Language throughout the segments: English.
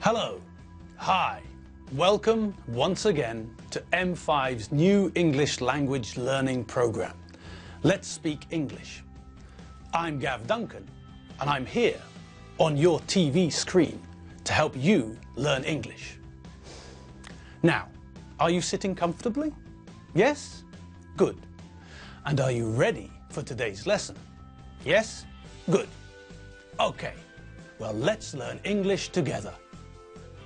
Hello, hi, welcome once again to M5's new English language learning program. Let's speak English. I'm Gav Duncan and I'm here on your TV screen to help you learn English. Now, are you sitting comfortably? Yes? Good. And are you ready for today's lesson? Yes? Good. Okay, well, let's learn English together.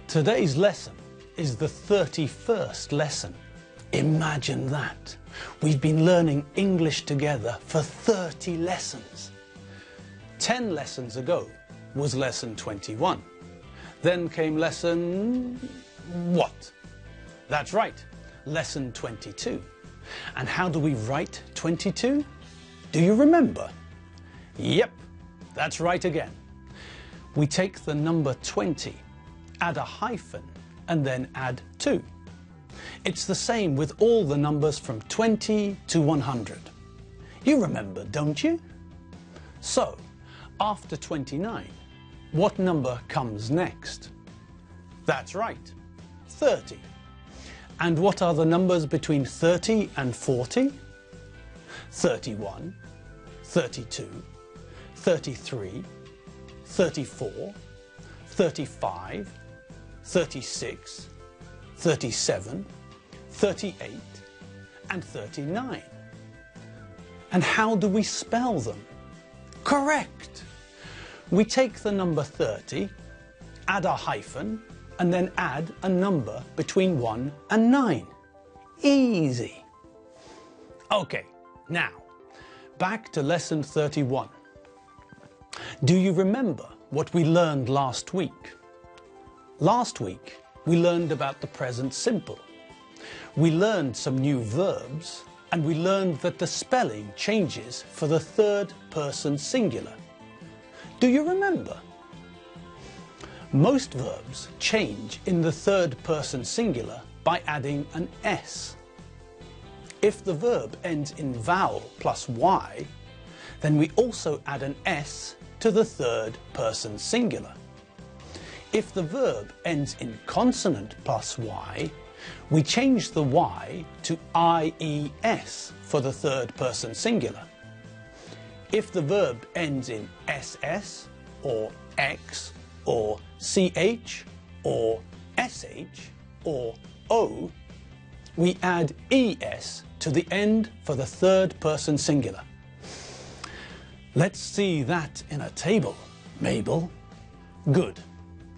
Today's lesson is the 31st lesson. Imagine that. We've been learning English together for 30 lessons. 10 lessons ago was lesson 21. Then came lesson... what? That's right, lesson 22. And how do we write 22? Do you remember? Yep, that's right again. We take the number 20, add a hyphen, and then add 2. It's the same with all the numbers from 20 to 100. You remember, don't you? So, after 29, what number comes next? That's right, 30. And what are the numbers between 30 and 40? 31, 32, 33, 34, 35, 36, 37, 38, and 39. And how do we spell them? Correct! We take the number 30, add a hyphen, and then add a number between 1 and 9. Easy! Okay, now, back to lesson 31. Do you remember what we learned last week? Last week, we learned about the present simple. We learned some new verbs, and we learned that the spelling changes for the third person singular. Do you remember? Most verbs change in the third person singular by adding an S. If the verb ends in vowel plus Y, then we also add an S to the third person singular. If the verb ends in consonant plus Y, we change the Y to IES for the third person singular. If the verb ends in SS or X or CH or SH or O, we add ES to the end for the third person singular. Let's see that in a table, Mabel. Good.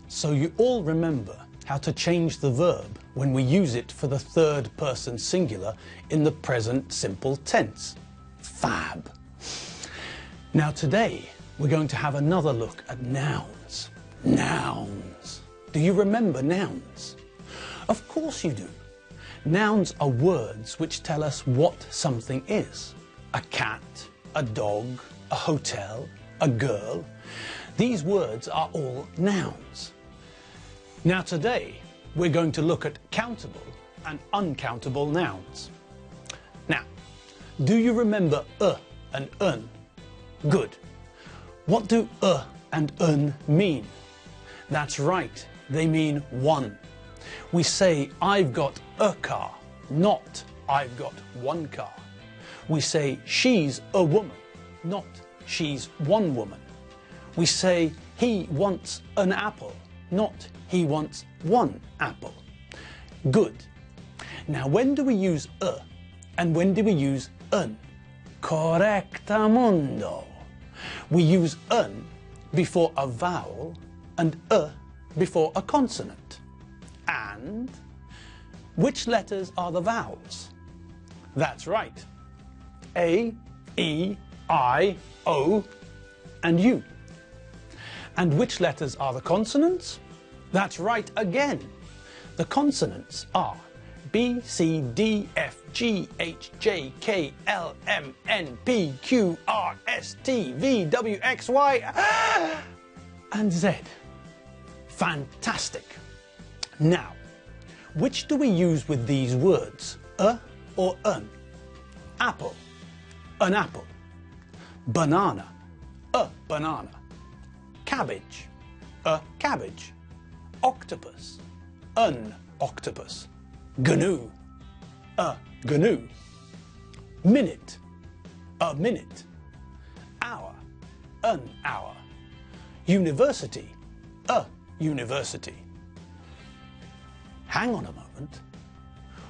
So you all remember how to change the verb when we use it for the third person singular in the present simple tense. Fab. Now today we're going to have another look at nouns. Nouns. Do you remember nouns? Of course you do. Nouns are words which tell us what something is. A cat, a dog, a hotel, a girl. These words are all nouns. Now today, we're going to look at countable and uncountable nouns. Now, do you remember and un? Good. What do and un mean? That's right, they mean one. We say, I've got a car, not I've got one car. We say, she's a woman, not she's one woman. We say, he wants an apple, not he wants one apple. Good. Now, when do we use and when do we use un? Correctamundo. We use un before a vowel and before a consonant. And which letters are the vowels? That's right. A, E, I, O, and U. And which letters are the consonants? That's right again. The consonants are B, C, D, F, G, H, J, K, L, M, N, P, Q, R, S, T, V, W, X, Y, and Z. Fantastic. Now, which do we use with these words? Or un? Apple, an apple. Banana, a banana. Cabbage, a cabbage. octopus, an octopus. Canoe, a canoe. Minute, a minute. Hour, an hour. University, a university. Hang on a moment.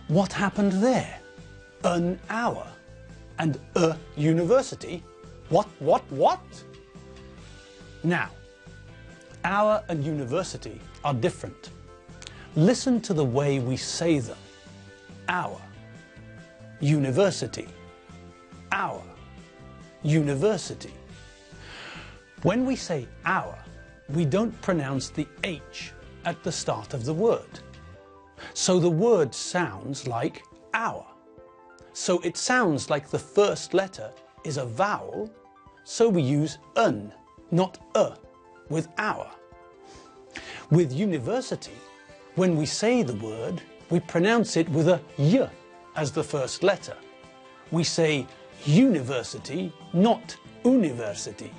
What happened there? An hour and a university? What? Now, hour and university are different. Listen to the way we say them. Hour, university, hour, university. When we say hour, we don't pronounce the H at the start of the word. So the word sounds like hour. So it sounds like the first letter is a vowel, so we use un, not a, with hour. With university, when we say the word, we pronounce it with a y as the first letter. We say university, not university.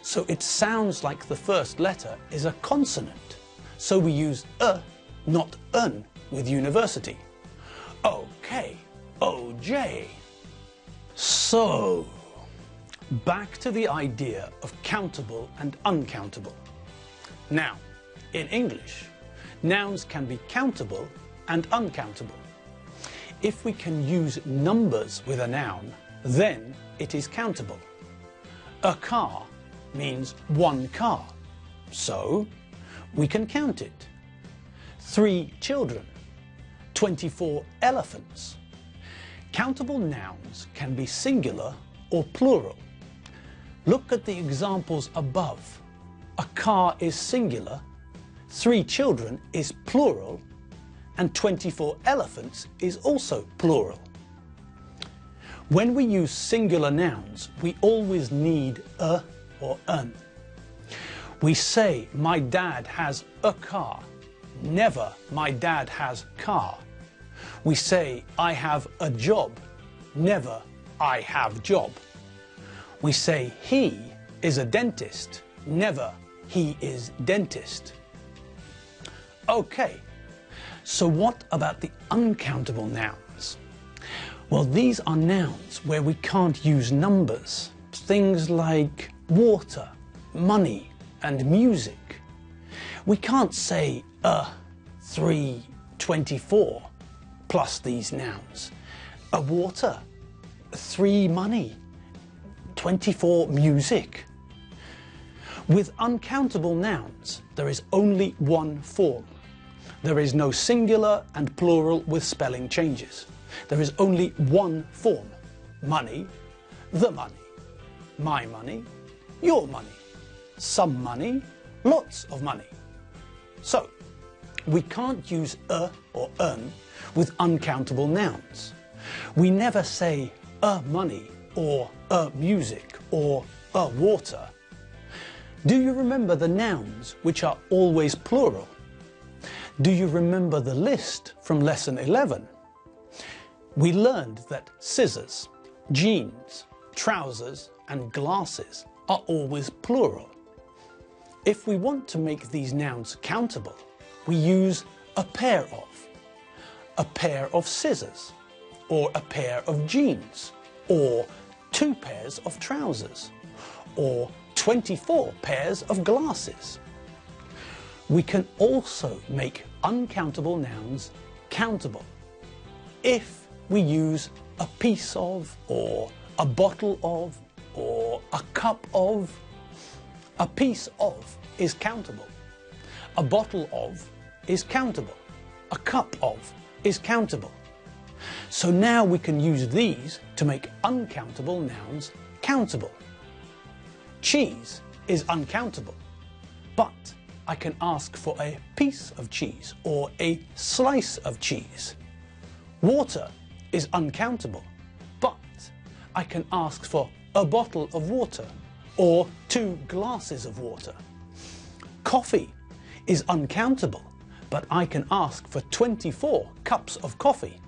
So it sounds like the first letter is a consonant. So we use a, not un, with university. Okay, OJ. So, back to the idea of countable and uncountable. Now, in English, nouns can be countable and uncountable. If we can use numbers with a noun, then it is countable. A car means one car, so we can count it. 3 children, 24 elephants. Countable nouns can be singular or plural. Look at the examples above. A car is singular, 3 children is plural, and 24 elephants is also plural. When we use singular nouns, we always need a or an. We say, my dad has a car, never my dad has car. We say, I have a job, never I have job. We say, he is a dentist, never he is dentist. Okay, so what about the uncountable nouns? Well, these are nouns where we can't use numbers. Things like water, money, and music. We can't say 3, 24 plus these nouns. A water, 3 money, 24 music. With uncountable nouns, there is only one form. There is no singular and plural with spelling changes. There is only one form. Money, the money. My money, your money. Some money, lots of money. So, we can't use a or an with uncountable nouns. We never say a money or a music or a water. Do you remember the nouns which are always plural? Do you remember the list from lesson 11? We learned that scissors, jeans, trousers and glasses are always plural. If we want to make these nouns countable, we use a pair of scissors, or a pair of jeans, or 2 pairs of trousers, or 24 pairs of glasses. We can also make uncountable nouns countable if we use a piece of, or a bottle of, or a cup of. A piece of is countable. A bottle of is countable. A cup of is countable. So now we can use these to make uncountable nouns countable. Cheese is uncountable, but I can ask for a piece of cheese or a slice of cheese. Water is uncountable, but I can ask for a bottle of water or 2 glasses of water. Coffee is uncountable, but I can ask for 24 cups of coffee.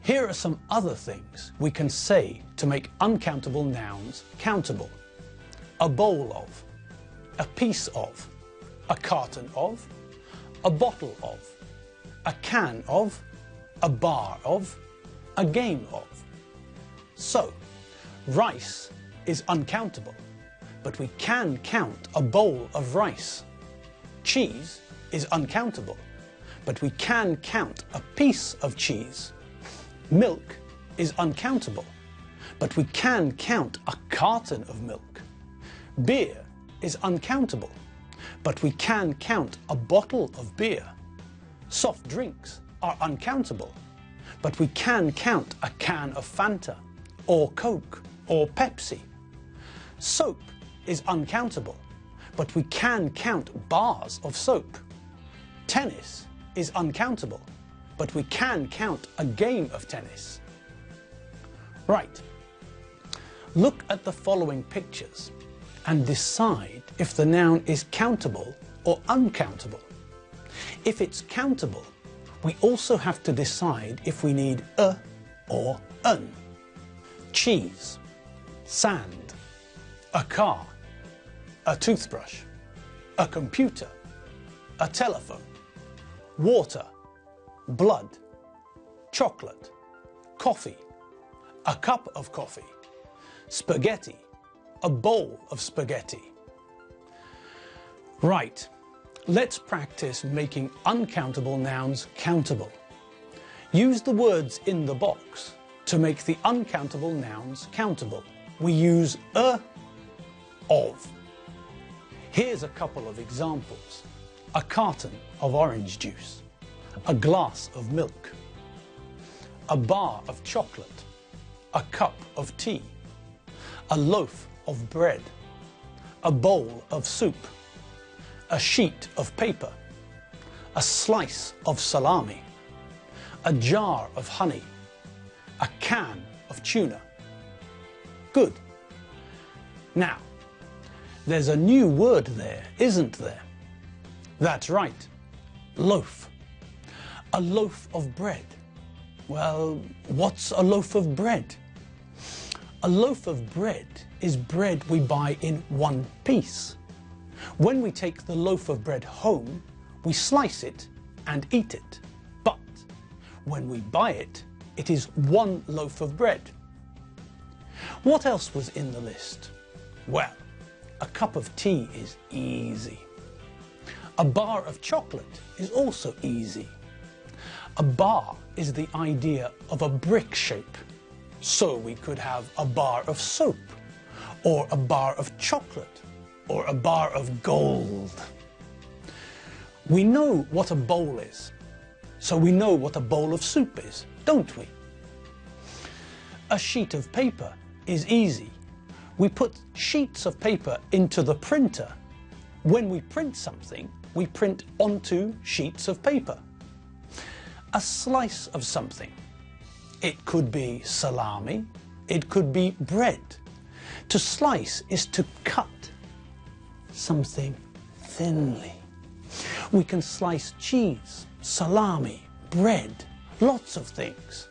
Here are some other things we can say to make uncountable nouns countable. A bowl of, a piece of, a carton of, a bottle of, a can of, a bar of, a game of. So, rice is uncountable, but we can count a bowl of rice. Cheese is uncountable, but we can count a piece of cheese. Milk is uncountable, but we can count a carton of milk. Beer is uncountable, but we can count a bottle of beer. Soft drinks are uncountable, but we can count a can of Fanta, or Coke, or Pepsi. Soap is uncountable, but we can count bars of soap. Tennis is uncountable, but we can count a game of tennis. Right. Look at the following pictures and decide if the noun is countable or uncountable. If it's countable, we also have to decide if we need a or an. Cheese, sand, a car, a toothbrush, a computer, a telephone, water, blood, chocolate, coffee, a cup of coffee, spaghetti, a bowl of spaghetti. Right, let's practice making uncountable nouns countable. Use the words in the box to make the uncountable nouns countable. We use a, of. Here's a couple of examples. A carton of orange juice, a glass of milk, a bar of chocolate, a cup of tea, a loaf of bread, a bowl of soup, a sheet of paper, a slice of salami, a jar of honey, a can of tuna. Good. Now, there's a new word there, isn't there? That's right, loaf. A loaf of bread. Well, what's a loaf of bread? A loaf of bread is bread we buy in one piece. When we take the loaf of bread home, we slice it and eat it. But when we buy it, it is one loaf of bread. What else was in the list? Well, a cup of tea is easy. A bar of chocolate is also easy. A bar is the idea of a brick shape. So we could have a bar of soap, or a bar of chocolate, or a bar of gold. We know what a bowl is, so we know what a bowl of soup is, don't we? A sheet of paper is easy. We put sheets of paper into the printer. When we print something, we print onto sheets of paper. A slice of something. It could be salami, it could be bread. To slice is to cut something thinly. We can slice cheese, salami, bread, lots of things.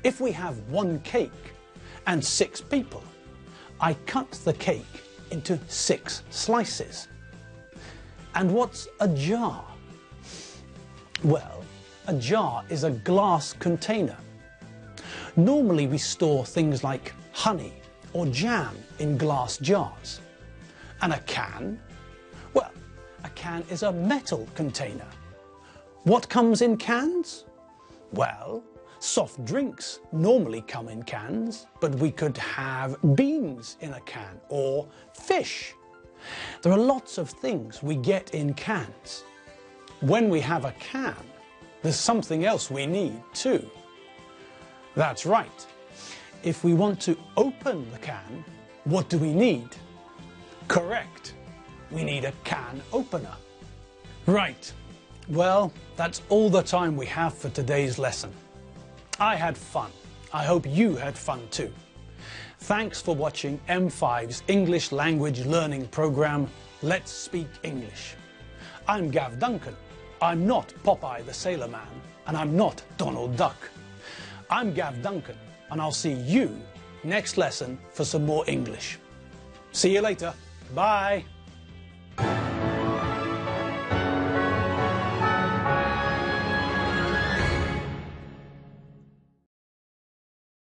If we have one cake and 6 people, I cut the cake into 6 slices. And what's a jar? Well, a jar is a glass container. Normally we store things like honey or jam in glass jars. And a can? Well, a can is a metal container. What comes in cans? Well, soft drinks normally come in cans, but we could have beans in a can or fish. There are lots of things we get in cans. When we have a can, there's something else we need too. That's right. If we want to open the can, what do we need? Correct. We need a can opener. Right. Well, that's all the time we have for today's lesson. I had fun. I hope you had fun too. Thanks for watching M5's English language learning program, Let's Speak English. I'm Gav Duncan. I'm not Popeye the Sailor Man, and I'm not Donald Duck. I'm Gav Duncan, and I'll see you next lesson for some more English. See you later. Bye.